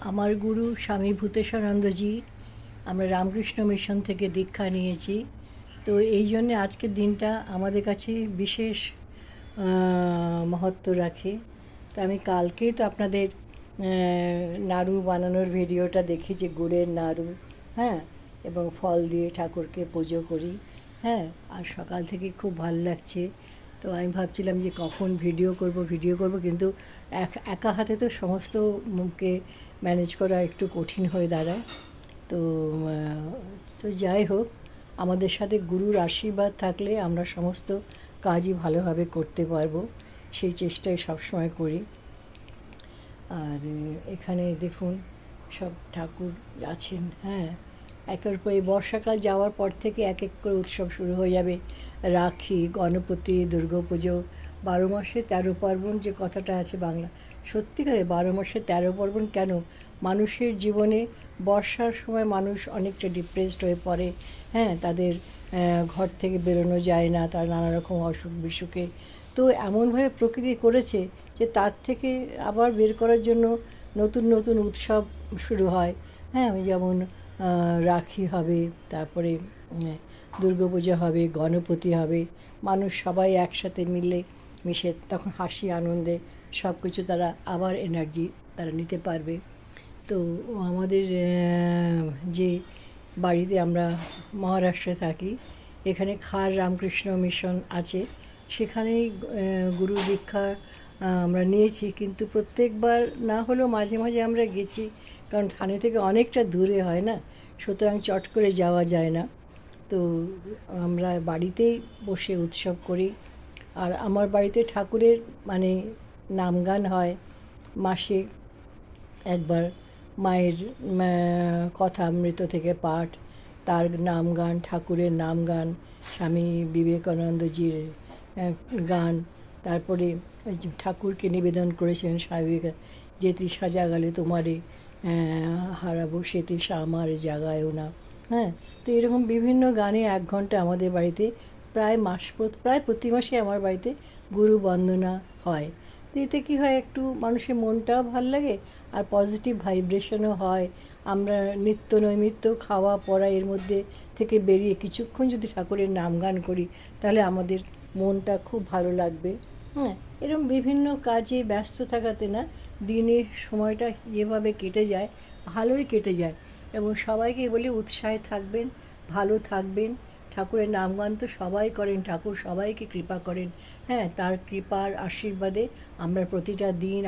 আমার গুরু স্বামী ভূতেশানন্দজি, আমরা রামকৃষ্ণ মিশন থেকে দীক্ষা নিয়েছি। তো এই জন্যে আজকের দিনটা আমাদের কাছে বিশেষ মহত্ব রাখে। তো আমি কালকেই তো আপনাদের নাড়ু বানানোর ভিডিওটা দেখেছি, গুড়ের নাড়ু, হ্যাঁ, এবং ফল দিয়ে ঠাকুরকে পুজো করি, হ্যাঁ। আর সকাল থেকে খুব ভালো লাগছে। তো আমি ভাবছিলাম যে কখন ভিডিও করব, কিন্তু একা হাতে তো সমস্ত মুখে ম্যানেজ করা একটু কঠিন হয়ে দাঁড়ায়। তো তো যাই হোক, আমাদের সাথে গুরুর আশীর্বাদ থাকলে আমরা সমস্ত কাজই ভালোভাবে করতে পারবো, সেই চেষ্টাই সবসময় করি। আর এখানে দেখুন সব ঠাকুর আছেন, হ্যাঁ। একের পর এই বর্ষাকাল যাওয়ার পর থেকে এক এক করে উৎসব শুরু হয়ে যাবে। রাখি, গণপতি, দুর্গাপুজো, 12 মাসে 13 পার্বণ যে কথাটা আছে বাংলা, সত্যিকারে 12 মাসে 13 পার্বণ কেন? মানুষের জীবনে বর্ষার সময় মানুষ অনেকটা ডিপ্রেসড হয়ে পড়ে, হ্যাঁ। তাদের ঘর থেকে বেরোনো যায় না, তার নানা রকম অসুখ বিসুখে। তো এমনভাবে প্রকৃতি করেছে যে তার থেকে আবার বের করার জন্য নতুন নতুন উৎসব শুরু হয়, হ্যাঁ। যেমন রাখি হবে, তারপরে দুর্গাপূজা হবে, গণপতি হবে। মানুষ সবাই একসাথে মিশে তখন হাসি আনন্দে সব কিছু তারা আবার এনার্জি তারা নিতে পারবে। তো আমাদের যে বাড়িতে আমরা মহারাষ্ট্রে থাকি, এখানে খার রামকৃষ্ণ মিশন আছে, সেখানেই গুরু দীক্ষা আমরা নিয়েছি। কিন্তু প্রত্যেকবার না হলেও মাঝে মাঝে আমরা গেছি, কারণ থানে থেকে অনেকটা দূরে হয় না, সুতরাং চট করে যাওয়া যায় না। তো আমরা বাড়িতেই বসে উৎসব করি। আর আমার বাড়িতে ঠাকুরের মানে নামগান হয় মাসে একবার। মায়ের কথামৃত থেকে পাঠ, তার নাম গান, ঠাকুরের নাম গান, স্বামী বিবেকানন্দজির গান। তারপরে ঠাকুরকে নিবেদন করেছিলেন স্বামী বিবেকানন্দ, যেতি সাজা গেলে তোমারে হারাবো, সেতি আমার জাগায়ও না, হ্যাঁ। তো এরকম বিভিন্ন গানে 1 ঘন্টা আমাদের বাড়িতে প্রায় প্রতি মাসে আমার বাড়িতে গুরু বন্দনা হয়। তো এতে কী হয়, একটু মানুষের মনটাও ভাল লাগে আর পজিটিভ ভাইব্রেশনও হয়। আমরা নিত্য নৈমিত্য খাওয়া পড়া এর মধ্যে থেকে বেরিয়ে কিছুক্ষণ যদি ঠাকুরের নাম গান করি, তাহলে আমাদের মনটা খুব ভালো লাগবে, হ্যাঁ। এরকম বিভিন্ন কাজে ব্যস্ত থাকাতে না দিনের সময়টা যেভাবে কেটে যায়, ভালোই কেটে যায়। এবং সবাইকে বলি উৎসাহে থাকবেন, ভালো থাকবেন। ঠাকুরের নামগান তো সবাই করেন, ঠাকুর সবাইকে কৃপা করেন, হ্যাঁ। তার কৃপার আশীর্বাদে আমরা প্রতিটা দিন